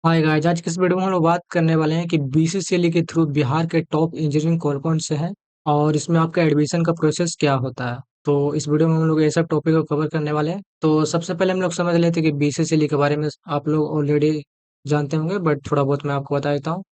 Hi guys, आज की इस वीडियो में हम लोग बात करने वाले हैं कि बीसीसीएल के थ्रू बिहार के टॉप इंजीनियरिंग कौन कौन से हैं और इसमें आपका एडमिशन का प्रोसेस क्या होता है। तो इस वीडियो में हम लोग ये सब टॉपिक को कवर करने वाले हैं। तो सबसे पहले हम लोग समझ लेते हैं कि बीसीसीएल के बारे में आप लोग ऑलरेडी जानते होंगे, बट थोड़ा बहुत मैं आपको बता देता हूँ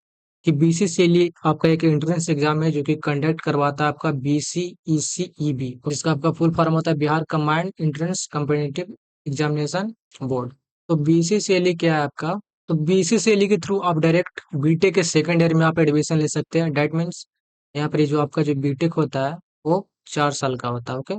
कि बीसीसीएल आपका एक एंट्रेंस एग्जाम है जो कि कंडक्ट करवाता है आपका बीसीईसीईबी, जिसका आपका फुल फॉर्म होता है Bihar combined entrance competitive examination board. तो बीसीसीएल क्या है आपका? तो बीसीसीएल के थ्रू आप डायरेक्ट बीटेक के सेकंड ईयर में आप एडमिशन ले सकते हैं। दैट मीन्स यहाँ पर ये जो आपका जो बीटेक होता है वो 4 साल का होता है। ओके,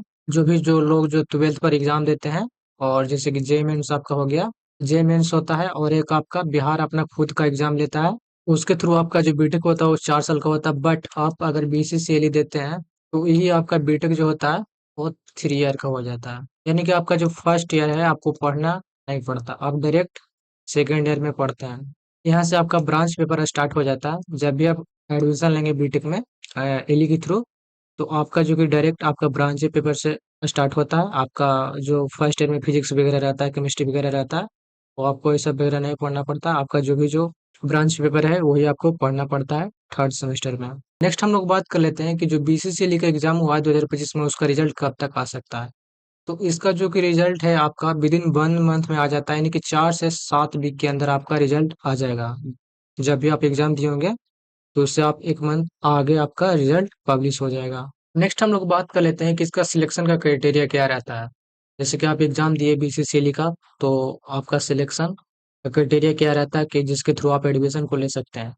जो लोग जो ट्वेल्थ पर एग्जाम देते हैं और जैसे कि जे मेंस आपका हो गया, जे मेंस होता है और एक आपका बिहार अपना खुद का एग्जाम लेता है, उसके थ्रू आपका जो बीटेक होता है वो 4 साल का होता है। बट आप अगर बीसीसीएल देते हैं तो यही आपका बीटेक जो होता है वो 3 ईयर का हो जाता है। यानी कि आपका जो फर्स्ट ईयर है आपको पढ़ना नहीं पड़ता, आप डायरेक्ट सेकेंड ईयर में पढ़ते हैं। यहाँ से आपका ब्रांच पेपर स्टार्ट हो जाता है। जब भी आप एडमिशन लेंगे बीटेक में एली के थ्रू, तो आपका जो कि डायरेक्ट आपका ब्रांच पेपर से स्टार्ट होता है। आपका जो फर्स्ट ईयर में फिजिक्स वगैरह रहता है, केमिस्ट्री वगैरह रहता है, वो आपको ये सब वगैरह नहीं पढ़ना पड़ता। आपका जो ब्रांच पेपर है वही आपको पढ़ना पड़ता है थर्ड सेमेस्टर में। नेक्स्ट हम लोग बात कर लेते हैं कि जो बीसीसीएल का एग्जाम हुआ है 2025 में, उसका रिजल्ट कब तक आ सकता है। तो इसका जो कि रिजल्ट है आपका विद इन 1 मंथ में आ जाता है, यानी कि 4 से 7 वीक के अंदर आपका रिजल्ट आ जाएगा। जब भी आप एग्जाम दिए होंगे तो उससे आप 1 मंथ आगे आपका रिजल्ट पब्लिश हो जाएगा। नेक्स्ट हम लोग बात कर लेते हैं कि इसका सिलेक्शन का क्राइटेरिया क्या रहता है। जैसे कि आप एग्जाम दिए बीसीसीएल का, तो आपका सिलेक्शन का क्राइटेरिया क्या रहता है कि जिसके थ्रू आप एडमिशन को ले सकते हैं।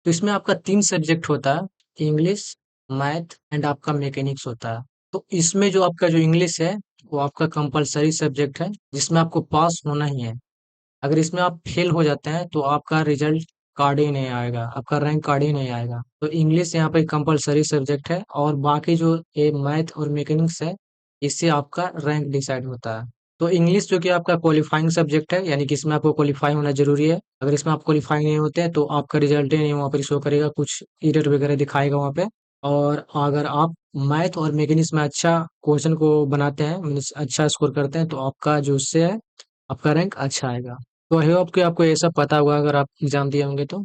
तो इसमें आपका 3 सब्जेक्ट होता है, इंग्लिश, मैथ एंड आपका मैकेनिक्स होता है। तो इसमें जो आपका जो इंग्लिश है वो आपका कंपलसरी सब्जेक्ट है, जिसमें आपको पास होना ही है। अगर इसमें आप फेल हो जाते हैं तो आपका रिजल्ट कार्ड ही नहीं आएगा, आपका रैंक कार्ड ही नहीं आएगा। तो इंग्लिश यहाँ पे कंपलसरी सब्जेक्ट है और बाकी जो ये मैथ और मैकेनिक्स है, इससे आपका रैंक डिसाइड होता है। तो इंग्लिश जो कि आपका क्वालिफाइंग सब्जेक्ट है, यानी कि इसमें आपको क्वालिफाई होना जरूरी है। अगर इसमें आप क्वालिफाई नहीं होते हैं तो आपका रिजल्ट ही नहीं वहाँ पर शो करेगा, कुछ एरर वगैरह दिखाएगा वहाँ पे। और अगर आप मैथ और मैकेनिक्स में अच्छा क्वेश्चन को बनाते हैं, मीन्स अच्छा स्कोर करते हैं, तो आपका जो उससे है आपका रैंक अच्छा आएगा। तो आई होप कि आपको ये सब पता होगा अगर आप एग्जाम दिए होंगे तो।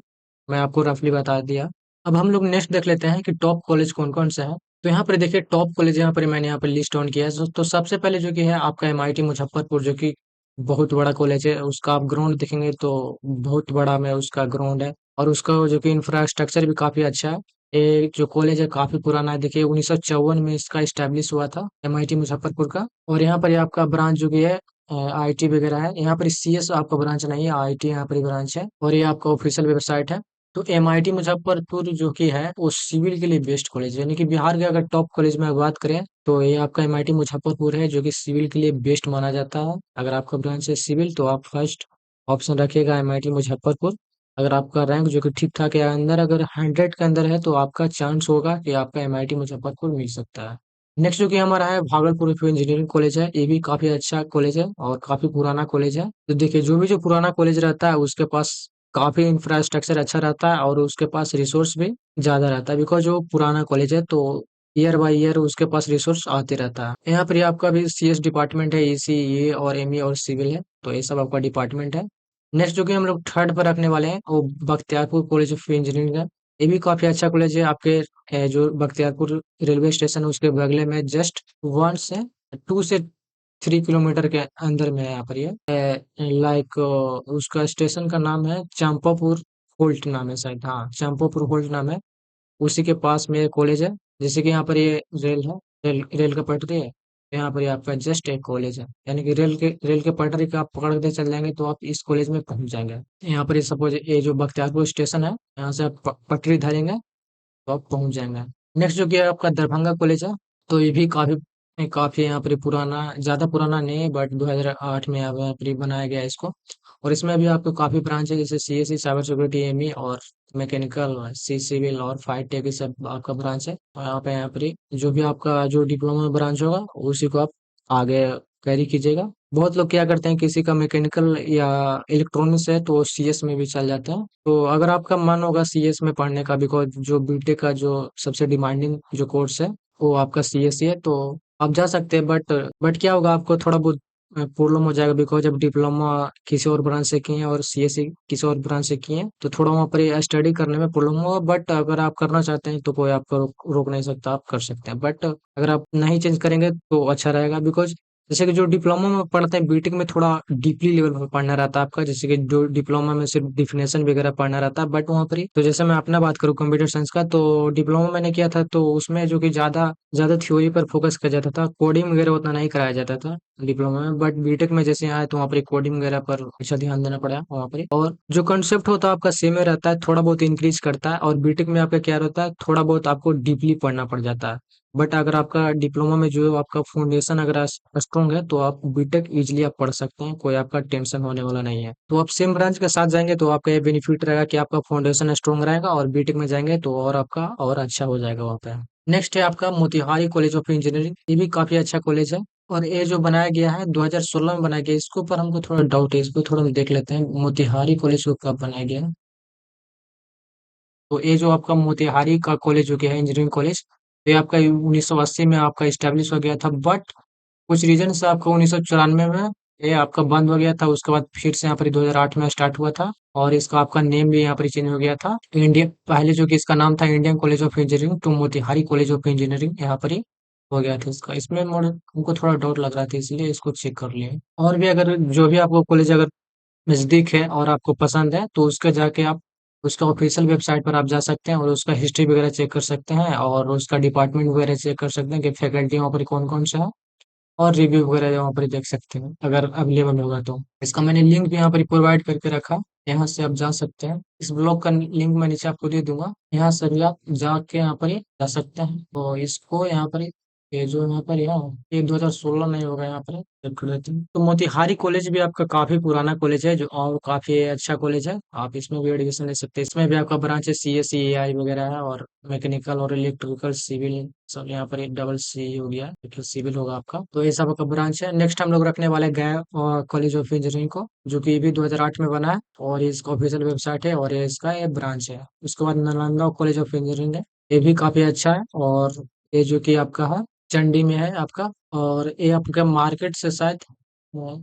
मैं आपको रफली बता दिया। अब हम लोग नेक्स्ट देख लेते हैं कि टॉप कॉलेज कौन कौन से हैं। तो यहाँ पर देखिए टॉप कॉलेज यहाँ पर मैंने यहाँ पर लिस्ट ऑन किया है। तो सबसे पहले जो कि है आपका एमआईटी मुजफ्फरपुर, जो कि बहुत बड़ा कॉलेज है। उसका आप ग्राउंड देखेंगे तो बहुत बड़ा में उसका ग्राउंड है और उसका जो कि इंफ्रास्ट्रक्चर भी काफी अच्छा है। ये जो कॉलेज है काफी पुराना है। देखिए 1954 में इसका स्टैब्लिश हुआ था, एमआईटी मुजफ्फरपुर का। और यहाँ पर ये आपका ब्रांच जो भी है आईटी वगैरह है। यहाँ पर सीएस आपका ब्रांच नहीं है, आईटी यहाँ पर ब्रांच है और ये आपका ऑफिशियल वेबसाइट है। तो एमआईटी मुजफ्फरपुर जो कि है वो सिविल के लिए बेस्ट कॉलेज है, यानी कि बिहार के अगर टॉप कॉलेज में बात करें तो ये आपका एमआईटी मुजफ्फरपुर है, जो कि सिविल के लिए बेस्ट माना जाता है। अगर आपका ब्रांच है सिविल तो आप फर्स्ट ऑप्शन रखिएगा एमआईटी मुजफ्फरपुर। अगर आपका रैंक जो कि ठीक ठाक है, अंदर अगर 100 के अंदर है, तो आपका चांस होगा कि आपका एमआईटी मुजफ्फरपुर मिल सकता है। नेक्स्ट जो कि हमारा है भागलपुर इंजीनियरिंग कॉलेज है। ये भी काफी अच्छा कॉलेज है और काफी पुराना कॉलेज है। तो देखिए जो पुराना कॉलेज रहता है उसके पास काफी इंफ्रास्ट्रक्चर अच्छा रहता है और उसके पास रिसोर्स भी ज्यादा रहता है, बिकॉज वो पुराना कॉलेज है तो ईयर बाय ईयर उसके पास रिसोर्स आते रहता है। यहाँ पर ये आपका भी सीएस डिपार्टमेंट है, ईसी ये और एमई और सिविल है, तो ये सब आपका डिपार्टमेंट है। नेक्स्ट जो कि हम लोग थर्ड पर रखने वाले हैं वो बख्तियारपुर कॉलेज ऑफ इंजीनियरिंग है। ये भी काफी अच्छा कॉलेज है। आपके जो बख्तियारपुर रेलवे स्टेशन है उसके बगले में जस्ट 1 से 2 से 3 किलोमीटर के अंदर में है यहाँ पर ये। लाइक उसका स्टेशन का नाम है चंपापुर होल्ट नाम है शायद, हाँ चंपापुर होल्ट नाम है। उसी के पास में ये कॉलेज है। जैसे कि यहाँ पर ये रेल है, रेल का पटरी है। यहाँ पर ये आपका जस्ट एक कॉलेज है, यानी कि रेल के पटरी का आप पकड़ के चल जाएंगे तो आप इस कॉलेज में पहुंच जाएंगे। यहाँ पर ये सपोज ये जो बख्तियारपुर स्टेशन है, यहाँ से आप पटरी धरेंगे तो आप पहुंच जाएंगे। नेक्स्ट जो कि है आपका दरभंगा कॉलेज है। तो ये भी काफी काफी यहाँ पर पुराना, ज्यादा पुराना नहीं है बट 2008 में यहाँ पर बनाया गया है इसको। और इसमें भी आपको काफी ब्रांच है, जैसे सीएससी, साइबर सिक्योरिटी, एमई और मैकेनिकल, सी सिविल और फाइव टेक, ये सब आपका ब्रांच है। और यहाँ पर ही जो भी आपका जो डिप्लोमा ब्रांच होगा उसी को आप आगे कैरी कीजिएगा। बहुत लोग क्या करते हैं, किसी का मैकेनिकल या इलेक्ट्रॉनिक्स है तो सीएस में भी चल जाते हैं। तो अगर आपका मन होगा सीएस में पढ़ने का, बिकॉज जो बीटेक का जो सबसे डिमांडिंग जो कोर्स है वो आपका सीएस ही है, तो आप जा सकते हैं। बट क्या होगा, आपको थोड़ा बहुत प्रॉब्लम हो जाएगा, बिकॉज जब डिप्लोमा किसी और ब्रांच से किए हैं और सीएससी किसी और ब्रांच से किए हैं तो थोड़ा वहाँ पर स्टडी करने में प्रॉब्लम होगा। बट अगर आप करना चाहते हैं तो कोई आपको रोक नहीं सकता, आप कर सकते हैं। बट अगर आप नहीं चेंज करेंगे तो अच्छा रहेगा, बिकॉज जैसे कि जो डिप्लोमा में पढ़ते हैं बीटेक में थोड़ा डीपली लेवल पर पढ़ना रहता है आपका, जैसे कि जो डिप्लोमा में सिर्फ डिफिनेशन वगैरह पढ़ना रहता है, बट वहाँ पर ही तो जैसे मैं अपना बात करूँ कंप्यूटर साइंस का, तो डिप्लोमा मैंने किया था तो उसमें जो कि ज्यादा ज्यादा थ्योरी पर फोकस किया जाता था, कोडिंग वगैरह उतना नहीं कराया जाता था डिप्लोमा में। बट बीटेक में जैसे आए तो वहाँ पर कोडिंग वगैरह पर अच्छा ध्यान देना पड़ा वहाँ पर। और जो कंसेप्ट होता है आपका सेम ही रहता है, थोड़ा बहुत इंक्रीज करता है। और बीटेक में आपका क्या रहता है, थोड़ा बहुत आपको डीपली पढ़ना पड़ जाता है। बट अगर आपका डिप्लोमा में जो है आपका फाउंडेशन अगर स्ट्रॉन्ग है तो आप बीटेक इजीली आप पढ़ सकते हैं, कोई आपका टेंशन होने वाला नहीं है। तो आप सेम ब्रांच के साथ जाएंगे तो आपका ये बेनिफिट रहेगा कि आपका फाउंडेशन स्ट्रॉन्ग रहेगा, और बीटेक में जाएंगे तो और आपका और अच्छा हो जाएगा वहाँ पे। नेक्स्ट है आपका मोतिहारी कॉलेज ऑफ इंजीनियरिंग। ये भी काफी अच्छा कॉलेज है, और ये जो बनाया गया है 2016 में बनाया गया है। इसके ऊपर हमको थोड़ा डाउट है, इसको थोड़ा हम देख लेते हैं मोतिहारी कॉलेज को कब बनाया गया है। तो ये जो आपका मोतिहारी का कॉलेज हो गया है इंजीनियरिंग कॉलेज, तो ये आपका 1980 में आपका स्टैब्लिश हो गया था। बट कुछ रीजन से आपका 1994 में ये आपका बंद हो गया था। उसके बाद फिर से यहाँ पर 2008 में स्टार्ट हुआ था, और इसका आपका नेम भी यहाँ पर चेंज हो गया था। इंडिया पहले जो कि इसका नाम था Indian college of engineering to Motihari college of engineering, यहाँ पर ही हो गया था इसका। इसमें हमको थोड़ा डाउट लग रहा था, इसलिए इसको चेक कर लिए। और भी अगर जो भी आपको कॉलेज अगर नज़दीक है और आपको पसंद है तो उसका जाके आप उसका ऑफिशियल वेबसाइट पर आप जा सकते हैं और उसका हिस्ट्री वगैरह चेक कर सकते हैं, और उसका डिपार्टमेंट वगैरह चेक कर सकते हैं कि फैकल्टी वहाँ पर कौन कौन सा है, और रिव्यू वगैरह वहाँ पर देख सकते हैं अगर अवेलेबल होगा तो। इसका मैंने लिंक भी यहाँ पर प्रोवाइड करके रखा, यहाँ से आप जा सकते हैं। इस ब्लॉग का लिंक मैं नीचे आपको दे दूंगा, यहाँ से भी आप जाके यहाँ पर ही जा सकते हैं। तो इसको यहाँ पर ये जो यहाँ पर यहाँ ये 2016 नहीं होगा, यहाँ पर चेक कर लेते हैं। तो मोतिहारी कॉलेज भी आपका काफी पुराना कॉलेज है जो, और काफी अच्छा कॉलेज है, आप इसमें भी एडमिशन ले सकते हैं। इसमें भी आपका ब्रांच है सीएससी एआई वगैरह है, और मैकेनिकल और इलेक्ट्रिकल सिविल सब यहाँ पर एक डबल सी हो गया, एक सिविल होगा आपका। तो ये सब आपका ब्रांच है। नेक्स्ट हम लोग रखने वाले गए कॉलेज ऑफ इंजीनियरिंग को, जो कि ये भी 2008 में बना है, और ये इसका ऑफिशियल वेबसाइट है, और ये इसका ये ब्रांच है। उसके बाद नालंदा कॉलेज ऑफ इंजीनियरिंग है, ये भी काफी अच्छा है, और ये जो कि आपका है चंडी में है आपका। और ये आपका मार्केट से शायद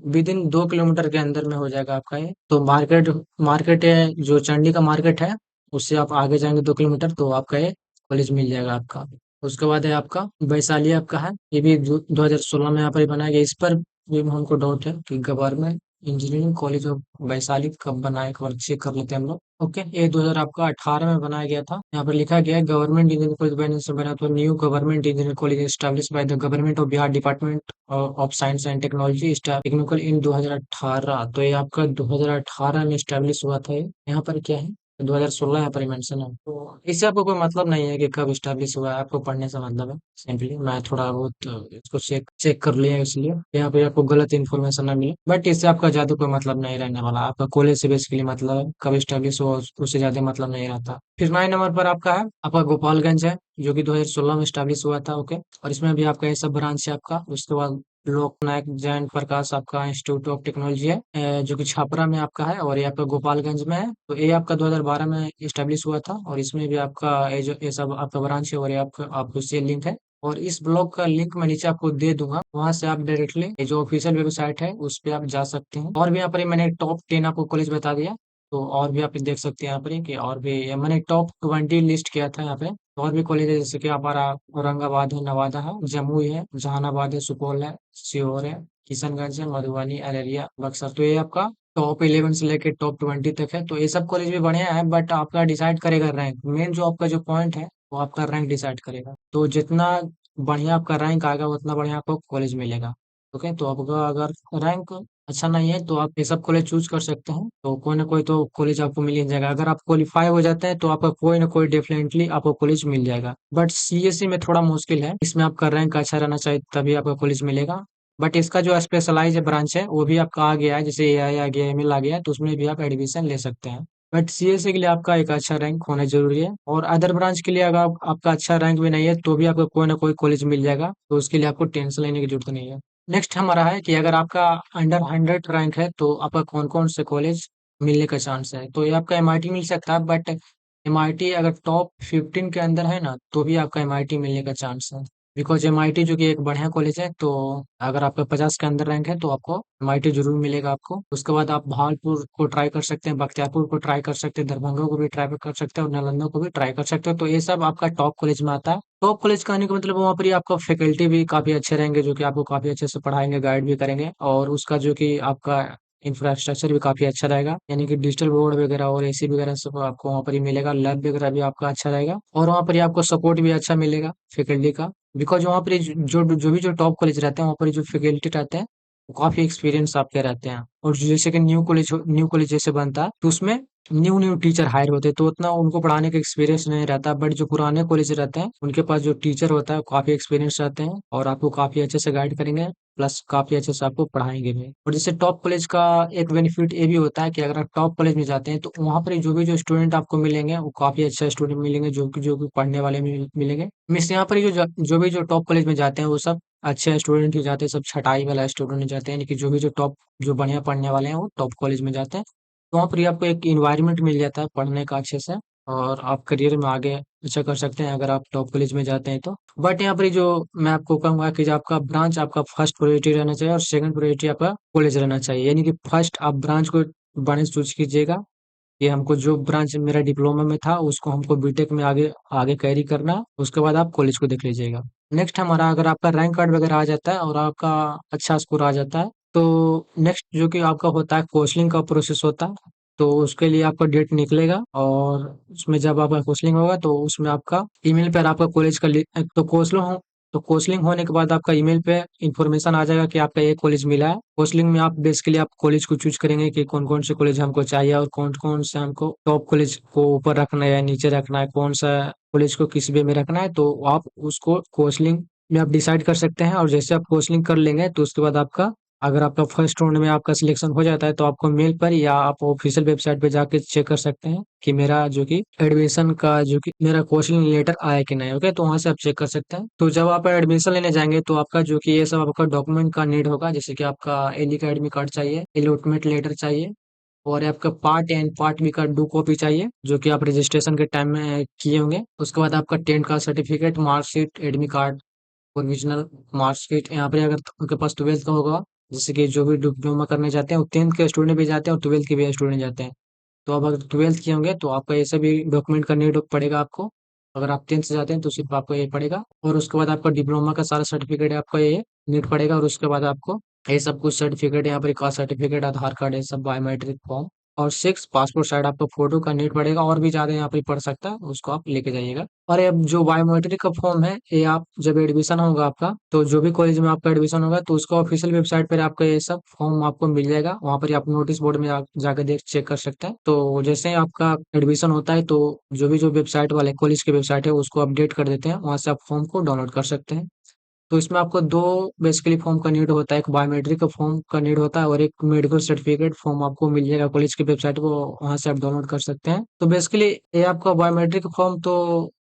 विद इन 2 किलोमीटर के अंदर में हो जाएगा आपका ये। तो मार्केट मार्केट है जो चंडी का मार्केट है, उससे आप आगे जाएंगे 2 किलोमीटर तो आपका ये कॉलेज मिल जाएगा आपका। उसके बाद है आपका वैशाली आपका है, ये भी 2016 में यहाँ पर ही बनाया गया। इस पर भी हमको डाउट है कि government engineering college of Vaishali कब बनाया, एक बार चेक कर लेते हैं हम लोग। ओके, ये 2000 आपका 18 में बनाया गया था। यहाँ पर लिखा गया है गवर्नमेंट इंजीनियरिंग कॉलेज बनने से बना तो new government engineering college establish by the government of Bihar department of science and technology technical in 2018। तो ये आपका 2018 में एस्टैब्लिश हुआ था ये। यहाँ पर क्या है 2016 यहाँ पर मेंशन है। तो इससे आपको कोई मतलब नहीं है कि कब स्टैब्लिश हुआ है, आपको पढ़ने से मतलब है। सिंपली मैं थोड़ा बहुत इसको चेक चेक कर लिया है, इसलिए यहाँ पे आपको गलत इन्फॉर्मेशन ना मिले। बट इससे आपका ज्यादा कोई मतलब नहीं रहने वाला, आपका कॉलेज से बेसिकली मतलब है, कब स्टैब्लिश हुआ उससे ज्यादा मतलब नहीं रहता। फिर 9 नंबर पर आपका है आपका गोपालगंज है, जो कि 2016 में स्टैब्लिश हुआ था। ओके, और इसमें भी आपका ये सब ब्रांच है आपका। उसके बाद लोकनायक जैन प्रकाश आपका इंस्टीट्यूट ऑफ टेक्नोलॉजी है, जो कि छपरा में आपका है, और ये आपका गोपालगंज में है। तो ये आपका 2012 में इस्टेब्लिश हुआ था, और इसमें भी आपका ये सब आपका ब्रांच है, और ये आपका आपको से लिंक है। और इस ब्लॉग का लिंक मैं नीचे आपको दे दूंगा, वहां से आप डायरेक्टली ये जो ऑफिशियल वेबसाइट है उस पे आप जा सकते हैं। और भी यहाँ पर मैंने टॉप 10 आपको कॉलेज बता दिया, तो और भी आप देख सकते हैं यहाँ पर कि और भी मैंने टॉप 20 लिस्ट किया था यहाँ पे। और भी कॉलेज है जैसे कि हमारा औरंगाबाद है, नवादा है, जमुई है, जहानाबाद है, सुपौल है, सीहोर है, किशनगंज है, मधुबनी, अररिया, बक्सर। तो ये आपका टॉप 11 से लेकर टॉप 20 तक है। तो ये सब कॉलेज भी बढ़िया है, बट आपका डिसाइड करेगा रैंक। मेन जो आपका जो पॉइंट है वो आपका रैंक डिसाइड करेगा। तो जितना बढ़िया आपका रैंक आएगा उतना बढ़िया आपको कॉलेज मिलेगा। ओके, तो आपका अगर रैंक अच्छा नहीं है तो आप ये सब कॉलेज चूज कर सकते हैं, तो कोई ना कोई तो कॉलेज आपको मिल ही जाएगा। अगर आप क्वालिफाई हो जाते हैं तो आपका कोई ना कोई डेफिनेटली आपको कॉलेज मिल जाएगा। बट सीएससी में थोड़ा मुश्किल है, इसमें आपका रैंक अच्छा रहना चाहिए तभी आपका कॉलेज मिलेगा। बट इसका जो स्पेशलाइज ब्रांच है वो भी आपका आ गया है, जैसे एआई आ गया, एमएल आ गया है, तो उसमें भी आप एडमिशन ले सकते हैं। बट सीएससी के लिए आपका एक अच्छा रैंक होना जरूरी है, और अदर ब्रांच के लिए अगर आपका अच्छा रैंक भी नहीं है तो भी आपको कोई ना कोई कॉलेज मिल जाएगा, तो उसके लिए आपको टेंशन लेने की जरूरत नहीं है। नेक्स्ट हमारा है कि अगर आपका अंडर 100 रैंक है तो आपका कौन कौन से कॉलेज मिलने का चांस है। तो ये आपका एमआईटी मिल सकता है, बट एमआईटी अगर टॉप 15 के अंदर है ना तो भी आपका एमआईटी मिलने का चांस है। बिकॉज एमआईटी जो कि एक बढ़िया कॉलेज है, तो अगर आपका 50 के अंदर रैंक है तो आपको एमआईटी जरूर मिलेगा आपको। उसके बाद आप भागलपुर को ट्राई कर सकते हैं, बख्तियारपुर को ट्राई कर सकते हैं, दरभंगा को भी ट्राई कर सकते हैं और नालंदा को भी ट्राई कर सकते हो। तो ये सब आपका टॉप कॉलेज में आता है। टॉप कॉलेज का आने का मतलब वहाँ पर ही आपका फैकल्टी भी काफी अच्छे रहेंगे, जो कि आपको काफी अच्छे से पढ़ाएंगे, गाइड भी करेंगे, और उसका जो कि आपका इंफ्रास्ट्रक्चर भी काफी अच्छा रहेगा, यानी कि डिजिटल बोर्ड वगैरह और एसी वगैरह सब आपको वहाँ पर ही मिलेगा। लैब वगैरह भी आपका अच्छा रहेगा और वहाँ पर ही आपको सपोर्ट भी अच्छा मिलेगा फैकल्टी का। बिकॉज वहाँ पर जो भी जो टॉप कॉलेज रहते हैं वहाँ पर जो फैकल्टी रहते हैं वो काफी एक्सपीरियंस आपके रहते हैं। और जैसे कि न्यू कॉलेज जैसे बनता है तो उसमें न्यू न्यू टीचर हायर होते हैं, तो उतना उनको पढ़ाने का एक्सपीरियंस नहीं रहता। बट जो पुराने कॉलेज रहते हैं उनके पास जो टीचर होता है वो काफी एक्सपीरियंस रहते हैं और आपको काफी अच्छे से गाइड करेंगे, प्लस काफी अच्छे से आपको पढ़ाएंगे भी। और जैसे टॉप कॉलेज का एक बेनिफिट ये भी होता है कि अगर आप टॉप कॉलेज में जाते हैं तो वहाँ पर जो भी जो स्टूडेंट आपको मिलेंगे वो काफी अच्छा स्टूडेंट मिलेंगे, जो कि पढ़ने वाले मिलेंगे। मीन्स यहाँ पर जो भी जो टॉप कॉलेज में जाते हैं वो सब अच्छे स्टूडेंट ही जाते हैं, सब छटाई वाला स्टूडेंट ही जाते हैं, यानी कि जो भी जो टॉप जो बढ़िया पढ़ने वाले हैं वो टॉप कॉलेज में जाते हैं। तो वहाँ पर ही आपको एक इन्वायरमेंट मिल जाता है पढ़ने का अच्छे से, और आप करियर में आगे अच्छा कर सकते हैं अगर आप टॉप कॉलेज में जाते हैं तो। बट यहाँ पर जो मैं आपको कहूंगा कि जो आपका ब्रांच आपका फर्स्ट प्रायोरिटी रहना चाहिए और सेकंड प्रायोरिटी आपका कॉलेज रहना चाहिए, यानी कि फर्स्ट आप ब्रांच को बने चूज कीजिएगा कि हमको जो ब्रांच मेरा डिप्लोमा में था उसको हमको बीटेक में आगे आगे कैरी करना है। उसके बाद आप कॉलेज को देख लीजिएगा। नेक्स्ट हमारा अगर आपका रैंक कार्ड वगैरह आ जाता है और आपका अच्छा स्कोर आ जाता है तो नेक्स्ट जो कि आपका होता है काउंसलिंग का प्रोसेस होता है। तो उसके लिए आपका डेट निकलेगा और उसमें जब आपका काउंसलिंग होगा तो उसमें आपका ईमेल पर आपका कॉलेज का तो काउंसलिंग होने के बाद आपका ईमेल पे इंफॉर्मेशन आ जाएगा कि आपका ये कॉलेज मिला है। काउंसलिंग में आप बेसिकली आप कॉलेज को चूज करेंगे कि कौन कौन से कॉलेज हमको चाहिए और कौन कौन से हमको टॉप कॉलेज को ऊपर रखना है या नीचे रखना है, कौन सा कॉलेज को किस वे में रखना है, तो आप उसको काउंसलिंग में आप डिसाइड कर सकते हैं। और जैसे आप काउंसलिंग कर लेंगे तो उसके बाद आपका अगर आपका फर्स्ट राउंड में आपका सिलेक्शन हो जाता है तो आपको मेल पर या आप ऑफिशियल वेबसाइट पे जाके चेक कर सकते हैं कि मेरा जो कि एडमिशन का जो कि मेरा काउंसलिंग लेटर आया कि नहीं। ओके, तो वहां से आप चेक कर सकते हैं। तो जब आप एडमिशन लेने जाएंगे तो आपका जो कि ये सब आपका डॉक्यूमेंट का नीड होगा, जैसे कि आपका एली का एडमिट कार्ड चाहिए, अलॉटमेंट लेटर चाहिए, और आपका part A and part B का 2 कॉपी चाहिए जो कि आप रजिस्ट्रेशन के टाइम में किए होंगे। उसके बाद आपका 10th का certificate, marksheet, admit card, original marksheet. यहाँ पे अगर उनके पास 12th का होगा, जैसे कि जो भी डिप्लोमा करने जाते हैं वो 10th के स्टूडेंट भी जाते हैं और 12th के भी स्टूडेंट जाते हैं। तो अब अगर 12th किए होंगे तो आपका ये सभी डॉक्यूमेंट का नीड पड़ेगा आपको। अगर आप 10th से जाते हैं तो सिर्फ आपको ये पड़ेगा, और उसके बाद आपका डिप्लोमा का सारा सर्टिफिकेट है आपका ये नीड पड़ेगा। और उसके बाद आपको ये सब कुछ सर्टिफिकेट, यहाँ पर कास्ट सर्टिफिकेट, आधार कार्ड, ये सब बायोमेट्रिक फॉर्म, और 6 पासपोर्ट साइज आपको फोटो का नीड पड़ेगा। और भी ज्यादा यहाँ पे पड़ सकता है, उसको आप लेके जाइएगा। और ये अब जो बायोमेट्रिक का फॉर्म है ये आप जब एडमिशन होगा आपका, तो जो भी कॉलेज में आपका एडमिशन होगा तो उसका ऑफिशियल वेबसाइट पर आपका ये सब फॉर्म आपको मिल जाएगा। वहाँ पर ही आप नोटिस बोर्ड में जाकर देख चेक कर सकते हैं। तो जैसे ही आपका एडमिशन होता है तो जो भी जो वेबसाइट वाले कॉलेज की वेबसाइट है उसको अपडेट कर देते हैं, वहाँ से आप फॉर्म को डाउनलोड कर सकते हैं। तो इसमें आपको दो बेसिकली फॉर्म का नीड होता है, एक बायोमेट्रिक का फॉर्म का नीड होता है और एक मेडिकल सर्टिफिकेट फॉर्म आपको मिल जाएगा कॉलेज की वेबसाइट को, वहां से आप डाउनलोड कर सकते हैं। तो बेसिकली ये आपका बायोमेट्रिक फॉर्म तो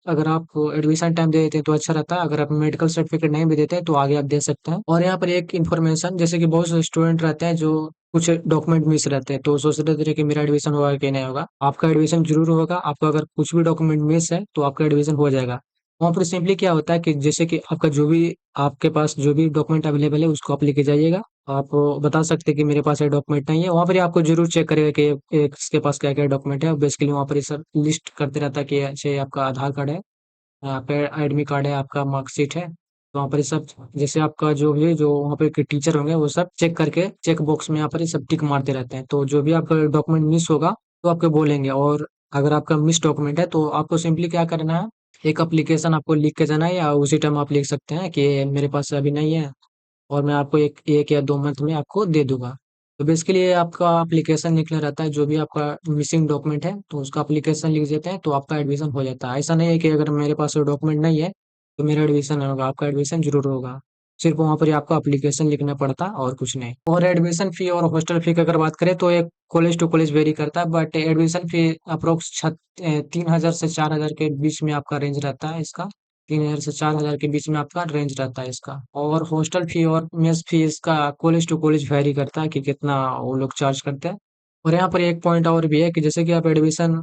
अगर आप एडमिशन टाइम दे देते हैं तो अच्छा रहता है, अगर आप मेडिकल सर्टिफिकेट नहीं भी देते हैं तो आगे आप दे सकते हैं। और यहाँ पर एक इन्फॉर्मेशन, जैसे कि बहुत से स्टूडेंट रहते हैं जो कुछ डॉक्यूमेंट मिस रहते हैं तो सोच रहे थे कि मेरा एडमिशन होगा कि नहीं होगा। आपका एडमिशन जरूर होगा, आपका अगर कुछ भी डॉक्यूमेंट मिस है तो आपका एडमिशन हो जाएगा। वहाँ पर सिंपली क्या होता है कि जैसे कि आपका जो भी आपके पास जो भी डॉक्यूमेंट अवेलेबल है उसको आप लेके जाइएगा। आप बता सकते हैं कि मेरे पास ये डॉक्यूमेंट नहीं है, वहाँ पर ही आपको जरूर चेक करेगा कि किसके पास क्या क्या डॉक्यूमेंट है। बेसिकली वहाँ पर ये सब लिस्ट करते रहता है कि अच्छे आपका आधार कार्ड है, यहाँ पे एडमिट कार्ड है, आपका मार्कशीट है। तो वहाँ पर ये सब जैसे आपका जो भी जो वहाँ पे के टीचर होंगे वो सब चेक करके चेक बॉक्स में यहाँ पर ये सब टिक मारते रहते हैं। तो जो भी आपका डॉक्यूमेंट मिस होगा तो आपको बोलेंगे, और अगर आपका मिस डॉक्यूमेंट है तो आपको सिंपली क्या करना है, एक एप्लीकेशन आपको लिख के जाना है, या उसी टाइम आप लिख सकते हैं कि मेरे पास अभी नहीं है और मैं आपको एक या 2 मंथ में आपको दे दूंगा। तो बेसिकली ये आपका एप्लीकेशन निकला रहता है, जो भी आपका मिसिंग डॉक्यूमेंट है तो उसका एप्लीकेशन लिख देते हैं तो आपका एडमिशन हो जाता है। ऐसा नहीं है कि अगर मेरे पास वो डॉक्यूमेंट नहीं है तो मेरा एडमिशन नहीं होगा, आपका एडमिशन जरूर होगा। सिर्फ वहाँ पर ही आपको एप्लीकेशन लिखना पड़ता है और कुछ नहीं। और एडमिशन फी और हॉस्टल फी की अगर बात करें तो एक कॉलेज टू कॉलेज वेरी करता है, बट एडमिशन फी अप्रोक्स 3,000 से 4,000 के बीच में आपका रेंज रहता है इसका। 3,000 से 4,000 के बीच में आपका रेंज रहता है इसका। और हॉस्टल फी और मेस फी इसका कॉलेज टू कॉलेज वेरी करता है कि कितना वो लोग चार्ज करते हैं। और यहाँ पर एक पॉइंट और भी है कि जैसे कि आप एडमिशन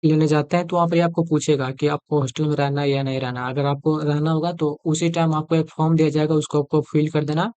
लेने जाते हैं तो वहाँ पे आपको पूछेगा कि आपको हॉस्टल में रहना है या नहीं रहना है। अगर आपको रहना होगा तो उसी टाइम आपको एक फॉर्म दिया जाएगा, उसको आपको फिल कर देना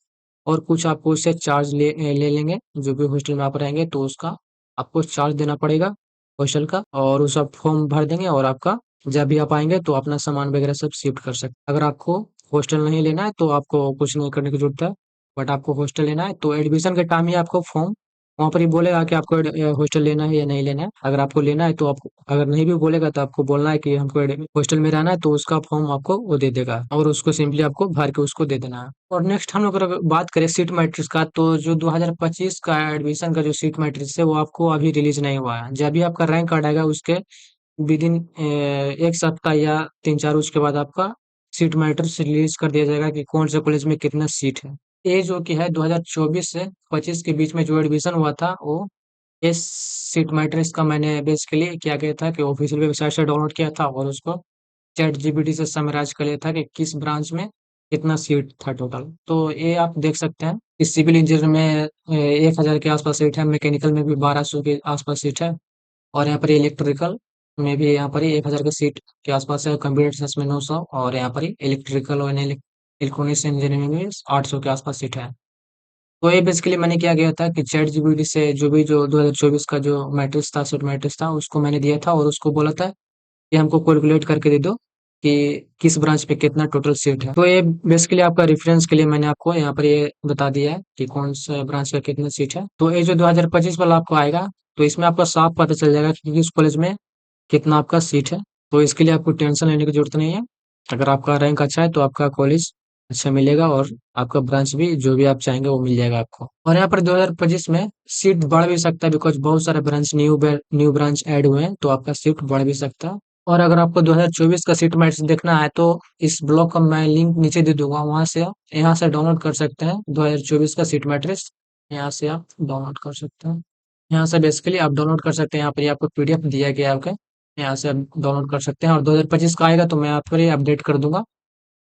और कुछ आपको उससे चार्ज ले लेंगे। जो भी हॉस्टल में आप रहेंगे तो उसका आपको चार्ज देना पड़ेगा हॉस्टल का, और उस आप फॉर्म भर देंगे और आपका जब भी आप आएंगे तो अपना सामान वगैरह सब शिफ्ट कर सकते। अगर आपको हॉस्टल नहीं लेना है तो आपको कुछ नहीं करने की जरूरत है। बट आपको हॉस्टल लेना है तो एडमिशन के टाइम ही आपको फॉर्म वहाँ पर ही बोलेगा कि आपको हॉस्टल लेना है या नहीं लेना है। अगर आपको लेना है तो आप, अगर नहीं भी बोलेगा तो आपको बोलना है कि हमको हॉस्टल में रहना है, तो उसका फॉर्म आपको वो दे देगा और उसको सिंपली आपको भर के उसको दे देना है। और नेक्स्ट हम लोग अगर बात करें सीट मैट्रिक्स का, तो जो 2025 का एडमिशन का जो सीट मैट्रिक्स है वो आपको अभी रिलीज नहीं हुआ है। जब भी आपका रैंक कार्ड आएगा उसके विद इन 1 सप्ताह या 3-4 उसके बाद आपका सीट मैट्रिक्स रिलीज कर दिया जाएगा कि कौन से कॉलेज में कितना सीट है। ये जो कि है 2024 से 25 के बीच में जो एडमिशन हुआ था, वो इस सीट मैट्रिक्स का मैंने बेसिकली क्या किया था कि ऑफिशियल वेबसाइट से डाउनलोड किया था और उसको चैट जीपीटी से समराइज कर लिया था कि किस ब्रांच में कितना सीट था टोटल। तो ये आप देख सकते हैं कि सिविल इंजीनियर में 1,000 के आसपास सीट है, मैकेनिकल में भी 1200 के आसपास सीट है, और यहाँ पर इलेक्ट्रिकल में भी यहाँ पर ही 1,000 के सीट के आसपास है, कंप्यूटर साइंस में 900, और यहाँ पर ही इलेक्ट्रिकल और इलेक्ट्रॉनिक्स इंजीनियरिंग में 800 के आसपास सीट है। तो ये बेसिकली मैंने क्या किया था कि चैट जीपीटी से जो 2024 का जो मैट्रिक्स था, सीट मैट्रिक्स था, उसको मैंने दिया था और उसको बोला था कि हमको कैलकुलेट करके दे दो कि किस ब्रांच पे कितना टोटल सीट है। तो ये बेसिकली आपका रेफरेंस के लिए मैंने आपको यहाँ पर ये बता दिया है कि कौन सा ब्रांच का कितना सीट है। तो ये जो 2025 वाला आपको आएगा, तो इसमें आपको साफ पता चल जाएगा कि किस कॉलेज में कितना आपका सीट है। तो इसके लिए आपको टेंशन लेने की जरूरत नहीं है। अगर आपका रैंक अच्छा है तो आपका कॉलेज अच्छा मिलेगा और आपका ब्रांच भी जो भी आप चाहेंगे वो मिल जाएगा आपको। और यहाँ पर 2025 में सीट बढ़ भी सकता है, बिकॉज बहुत सारे ब्रांच न्यू ब्रांच ऐड हुए हैं, तो आपका सीट बढ़ भी सकता है। और अगर आपको 2024 का सीट मैट्रिक्स देखना है तो इस ब्लॉग का मैं लिंक नीचे दे दूंगा, वहां से आप यहाँ से डाउनलोड कर सकते हैं 2024 का सीट मैट्रिक्स। यहाँ से आप डाउनलोड कर सकते हैं। यहाँ से बेसिकली आप डाउनलोड कर सकते हैं। यहाँ पर ये आपको पीडीएफ दिया गया है आपके, यहाँ से आप डाउनलोड कर सकते हैं। और 2025 का आएगा तो मैं आप पर ये अपडेट कर दूंगा।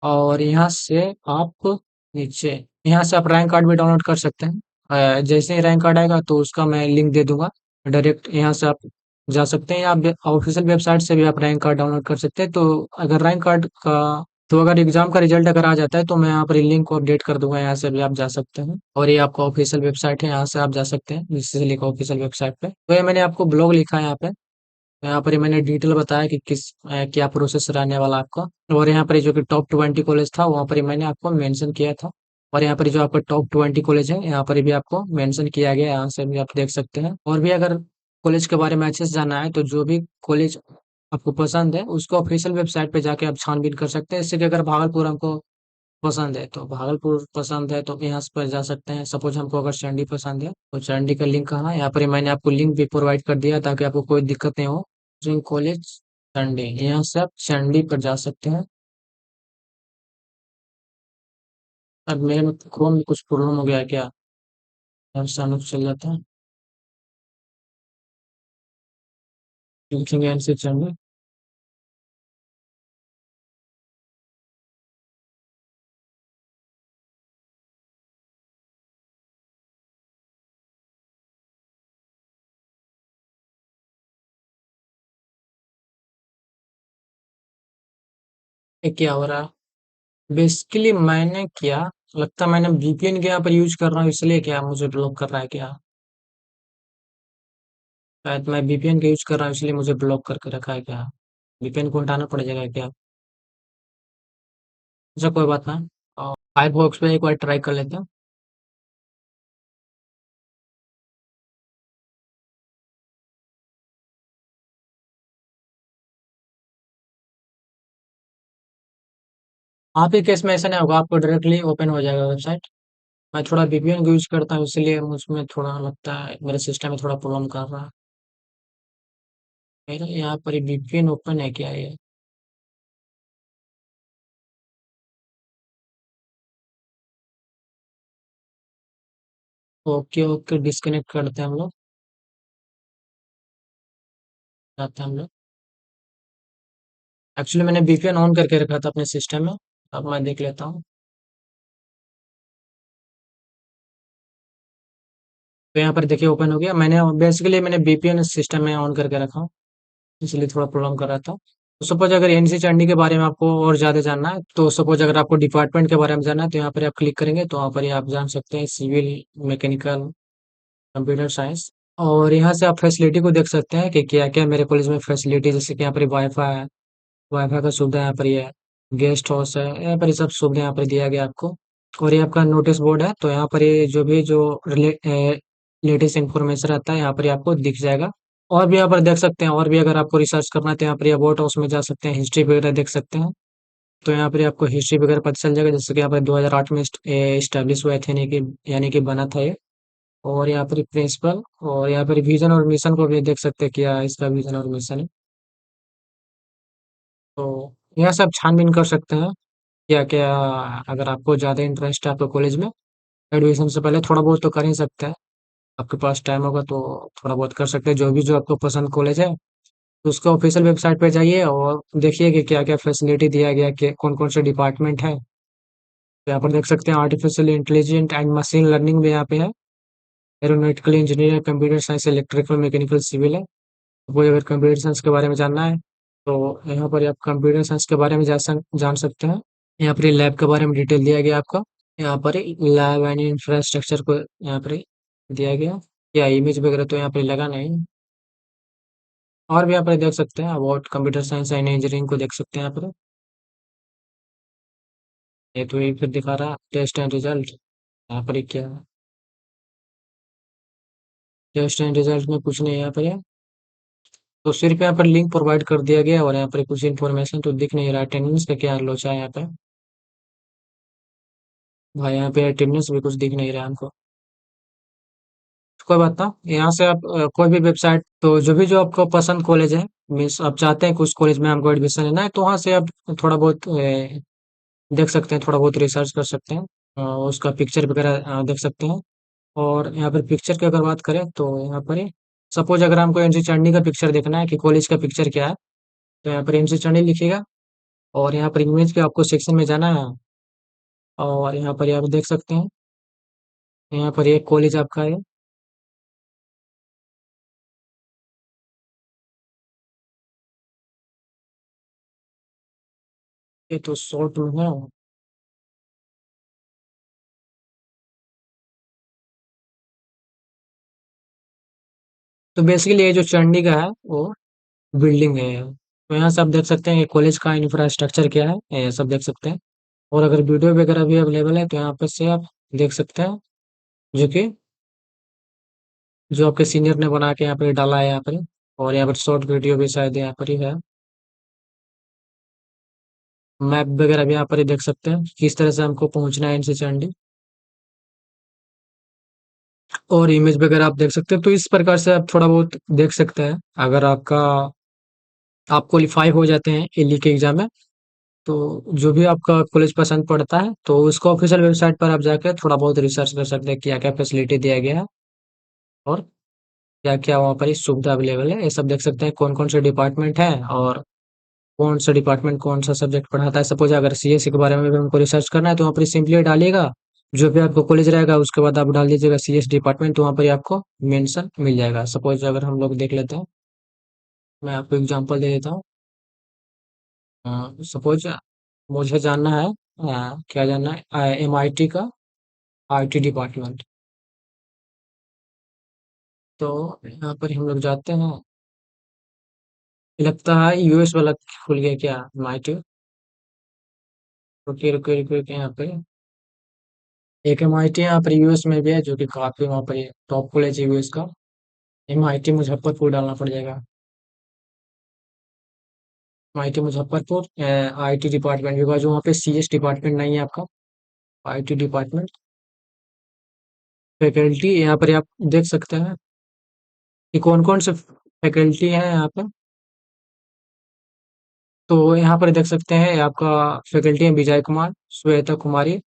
और यहाँ से आप नीचे, यहाँ से आप रैंक कार्ड भी डाउनलोड कर सकते हैं। जैसे ही रैंक कार्ड आएगा तो उसका मैं लिंक दे दूंगा, डायरेक्ट यहाँ से आप जा सकते हैं, या आप ऑफिशियल वेबसाइट से भी आप रैंक कार्ड डाउनलोड कर सकते हैं। तो अगर रैंक कार्ड का, तो अगर एग्जाम का रिजल्ट अगर आ जाता है तो मैं यहाँ पर लिंक को अपडेट कर दूंगा, यहाँ से भी आप जा सकते हैं। और ये आपका ऑफिशियल वेबसाइट है, यहाँ से आप जा सकते हैं, जिससे लिखा ऑफिशियल वेबसाइट पे। तो ये मैंने आपको ब्लॉग लिखा है यहाँ पे। यहाँ पर ही मैंने डिटेल बताया कि क्या प्रोसेस रहने वाला आपका। और यहाँ पर जो कि टॉप 20 कॉलेज था वहाँ पर ही मैंने आपको मेंशन किया था। और यहाँ पर जो आपका टॉप 20 कॉलेज है यहाँ पर भी आपको मेंशन किया गया है, यहाँ से भी आप देख सकते हैं। और भी अगर कॉलेज के बारे में अच्छे से जानना है तो जो भी कॉलेज आपको पसंद है उसको ऑफिशियल वेबसाइट पे जाके आप छानबीन कर सकते हैं। इससे कि अगर भागलपुर हमको पसंद है तो भागलपुर पसंद है तो यहाँ पर जा सकते हैं। सपोज हमको अगर चंडी पसंद है तो चंडी का लिंक कहाँ है, यहाँ पर ही मैंने आपको लिंक भी प्रोवाइड कर दिया ताकि आपको कोई दिक्कत नहीं हो। इंजीनियरिंग कॉलेज चंडी, यहाँ से आप चंडी पर जा सकते हैं। अब मेरे में क्रोम में कुछ प्रॉब्लम हो गया है क्या? यहाँ से हम लोग चल जाते हैं, लिखेंगे एनसी चंडी। ये क्या हो रहा है? बेसिकली मैंने क्या, लगता है मैंने वीपीएन के यहाँ पर यूज कर रहा हूँ, इसलिए क्या मुझे ब्लॉक कर रहा है क्या? शायद मैं वीपीएन का यूज कर रहा हूँ इसलिए मुझे ब्लॉक करके रखा है क्या? वीपीएन को हटाना पड़ेगा क्या? अच्छा कोई बात नहीं, फायरफॉक्स पे एक बार ट्राई कर लेते हैं। आपके केस में ऐसा नहीं होगा, आपको डायरेक्टली ओपन हो जाएगा वेबसाइट। मैं थोड़ा वीपीएन यूज करता हूँ इसलिए मुझमें थोड़ा लगता है मेरे सिस्टम में थोड़ा प्रॉब्लम कर रहा है। मेरा यहाँ पर वीपीएन ओपन है क्या ये? ओके ओके, डिस्कनेक्ट करते हैं हम लोग, जाते हैं हम लोग। एक्चुअली मैंने वीपीएन ऑन करके रखा था अपने सिस्टम में, अब मैं देख लेता हूँ। तो यहाँ पर देखिए ओपन हो गया। मैंने बेसिकली वीपीएन सिस्टम में ऑन करके रखा हूँ। इसलिए थोड़ा प्रॉब्लम कर रहा था। तो सपोज अगर एनसी चंडी के बारे में आपको और ज़्यादा जानना है, तो सपोज अगर आपको डिपार्टमेंट के बारे में जानना है, तो यहाँ पर आप क्लिक करेंगे, तो वहाँ पर ही आप जान सकते हैं सिविल, मैकेनिकल, कंप्यूटर साइंस। और यहाँ से आप फैसिलिटी को देख सकते हैं कि क्या-क्या मेरे कॉलेज में फैसिलिटी, जैसे कि यहाँ पर वाईफाई है, वाईफाई का सुविधा यहाँ पर ये है, गेस्ट हाउस है, यहाँ पर ये सब सुविधा यहाँ पर दिया गया आपको। और ये आपका नोटिस बोर्ड है, तो यहाँ पर ये जो भी जो लेटेस्ट इन्फॉर्मेशन रहता है, यहाँ पर ये आपको दिख जाएगा। और भी यहाँ पर देख सकते हैं, और भी अगर आपको रिसर्च करना है, तो यहाँ पर ये अबाउट हाउस में जा सकते हैं, हिस्ट्री वगैरह देख सकते हैं। तो यहाँ पर आपको हिस्ट्री वगैरह पता चल जाएगा, जैसे कि यहाँ पर 2008 में इस्टेब्लिश हुआ था, यानी कि बना था ये। और यहाँ पर प्रिंसिपल, और यहाँ पर विजन और मिशन को भी देख सकते हैं, क्या इसका विजन और मिशन है। तो यहाँ से आप छानबीन कर सकते हैं क्या क्या, अगर आपको ज़्यादा इंटरेस्ट है आपके कॉलेज में। एडमिशन से पहले थोड़ा बहुत तो कर ही सकते हैं, आपके पास टाइम होगा तो थोड़ा बहुत कर सकते हैं। जो भी जो आपको पसंद कॉलेज है, तो उसका ऑफिशियल वेबसाइट पे जाइए और देखिए कि क्या क्या फैसिलिटी दिया गया है, कि कौन कौन से डिपार्टमेंट है। तो यहाँ पर देख सकते हैं artificial intelligent and machine learning भी यहाँ पे है, aeronautical engineering, computer science, electrical, mechanical, civil है। कोई अगर कंप्यूटर साइंस के बारे में जानना है, तो यहाँ पर आप कंप्यूटर साइंस के बारे में जान सकते हैं। यहाँ पर लैब के बारे में डिटेल दिया गया आपका। यहाँ पर लैब एंड इंफ्रास्ट्रक्चर को यहाँ पर दिया गया, या इमेज वगैरह तो यहाँ पे लगा नहीं। और भी यहाँ पर देख सकते हैं about computer science and engineering को देख सकते हैं यहाँ पर। ये तो ये फिर दिखा रहा टेस्ट एंड रिजल्ट। यहाँ पर क्या है, टेस्ट एंड रिजल्ट में कुछ नहीं है यहाँ पर। तो सिर्फ यहाँ पर लिंक प्रोवाइड कर दिया गया है, और यहाँ पर कुछ इन्फॉर्मेशन तो दिख नहीं रहा। अटेंडेंस का क्या लोचा है यहाँ पे भाई, यहाँ पे अटेंडेंस भी कुछ दिख नहीं रहा हमको। कोई बात ना, यहाँ से आप कोई भी वेबसाइट, तो जो भी जो आपको पसंद कॉलेज है, मीन्स आप चाहते हैं कि उस कॉलेज में हमको एडमिशन लेना है, तो वहाँ से आप थोड़ा बहुत देख सकते हैं, थोड़ा बहुत रिसर्च कर सकते हैं। उसका पिक्चर वगैरह देख सकते हैं। और यहाँ पर पिक्चर की अगर बात करें, तो यहाँ पर सपोज अगर हमको एमसी चंडी का पिक्चर देखना है कि कॉलेज का पिक्चर क्या है, तो यहाँ पर एमसी चंडी लिखिएगा, और यहाँ पर इमेज के आपको सेक्शन में जाना है। और यहाँ पर आप देख सकते हैं, यहाँ पर एक कॉलेज आपका है। ये तो शॉर्ट में है। तो बेसिकली ये जो चंडी का है वो बिल्डिंग है। तो यहाँ से आप देख सकते हैं कि कॉलेज का इंफ्रास्ट्रक्चर क्या है, ये सब देख सकते हैं। और अगर वीडियो वगैरह भी अवेलेबल है, तो यहाँ पर से आप देख सकते हैं, जो कि जो आपके सीनियर ने बना के यहाँ पर डाला है यहाँ पर। और यहाँ पर शॉर्ट वीडियो भी शायद यहाँ पर ही है। मैप वगैरह भी यहाँ पर ही देख सकते हैं, किस तरह से हमको पहुंचना है इनसे चंडी। और इमेज वगैरह आप देख सकते हैं। तो इस प्रकार से आप थोड़ा बहुत देख सकते हैं। अगर आप क्वालिफाई हो जाते हैं एली के एग्जाम में, तो जो भी आपका कॉलेज पसंद पड़ता है, तो उसको ऑफिशियल वेबसाइट पर आप जाकर थोड़ा बहुत रिसर्च कर सकते हैं, क्या क्या फैसिलिटी दिया गया है, और क्या क्या वहाँ पर इस सुविधा अवेलेबल है, ये सब देख सकते हैं। कौन कौन से डिपार्टमेंट है, और कौन सा डिपार्टमेंट कौन सा सब्जेक्ट पढ़ाता है। सपोज अगर सीएससी के बारे में भी हमको रिसर्च करना है, तो वहाँ पर सिंपली डालिएगा, जो भी आपको कॉलेज रहेगा उसके बाद आप डाल दीजिएगा सीएस डिपार्टमेंट, तो वहाँ पर ही आपको मेंशन मिल जाएगा। सपोज अगर हम लोग देख लेते हैं, मैं आपको एग्जांपल दे देता हूँ। सपोज मुझे जानना है, क्या जानना है, एमआईटी का आईटी डिपार्टमेंट। तो यहाँ पर हम लोग जाते हैं, लगता है यूएस वाला खुल गया क्या एमआईटी। रुकिए रुकिए रुकिए रुकिए, यहाँ पे एक एमआईटी यहाँ पर यूएस में भी है, जो कि काफी वहाँ पर टॉप कॉलेज है यूएस का। एमआईटी मुजफ्फरपुर डालना पड़ जाएगा। MIT Muzaffarpur IT department, because वहाँ पे सीएस डिपार्टमेंट नहीं है आपका, आईटी डिपार्टमेंट। फैकल्टी यहाँ पर आप देख सकते हैं कि कौन कौन से फैकल्टी हैं यहाँ पे। तो यहाँ पर देख सकते हैं आपका फैकल्टी है विजय कुमार, श्वेता कुमारी,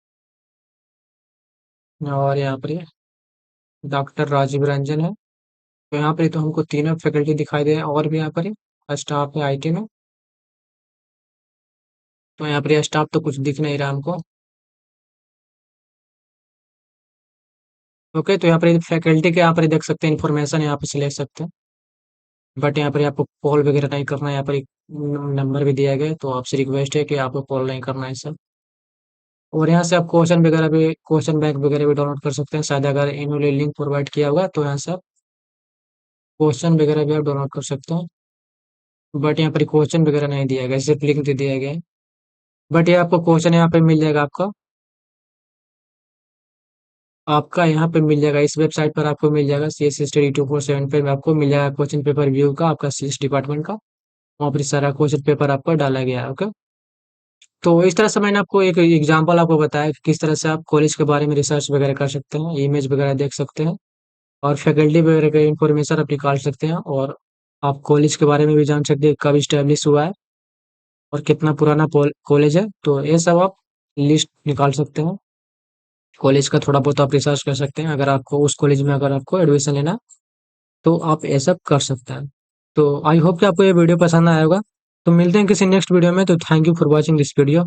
और यहाँ पर डॉक्टर राजीव रंजन है। तो यहाँ पर तो हमको तीनों फैकल्टी दिखाई दे रहे हैं, और भी यहाँ पर स्टाफ है आईटी में। तो यहाँ पर स्टाफ तो कुछ दिख नहीं रहा हमको। ओके, तो यहाँ पर फैकल्टी के यहाँ पर देख सकते हैं, इन्फॉर्मेशन यहाँ पे से ले सकते हैं। बट यहाँ पर आपको कॉल वगैरह नहीं करना है, यहाँ पर एक नंबर भी दिया गया है, तो आपसे रिक्वेस्ट है कि आपको कॉल नहीं करना है सर। और यहाँ से आप क्वेश्चन बैंक वगैरह भी डाउनलोड कर सकते हैं, शायद अगर इन्होंने लिंक प्रोवाइड किया होगा तो यहाँ से आप क्वेश्चन वगैरह भी आप डाउनलोड कर सकते हैं। बट यहाँ पर क्वेश्चन वगैरह नहीं दिया गया, सिर्फ लिंक दे दिया गया है। बट ये आपको क्वेश्चन यहाँ पे मिल जाएगा, आपका यहाँ पे मिल जाएगा, इस वेबसाइट पर आपको मिल जाएगा, सी एस स्टडी 247 पे आपको मिल जाएगा क्वेश्चन पेपर व्यू का, आपका सीएस डिपार्टमेंट का। वहाँ पर सारा क्वेश्चन पेपर आपका डाला गया है। ओके, तो इस तरह से मैंने आपको एक एग्जांपल आपको बताया कि किस तरह से आप कॉलेज के बारे में रिसर्च वगैरह कर सकते हैं, इमेज वगैरह देख सकते हैं, और फैकल्टी वगैरह का इंफॉर्मेशन आप निकाल सकते हैं, और आप कॉलेज के बारे में भी जान सकते हैं, कब इस्टेब्लिश हुआ है और कितना पुराना कॉलेज है। तो ये सब आप लिस्ट निकाल सकते हैं। कॉलेज का थोड़ा बहुत आप रिसर्च कर सकते हैं, अगर आपको उस कॉलेज में अगर आपको एडमिशन लेना, तो आप ये सब कर सकते हैं। तो आई होप कि आपको ये वीडियो पसंद आया होगा। तो मिलते हैं किसी नेक्स्ट वीडियो में। तो thank you for watching this video.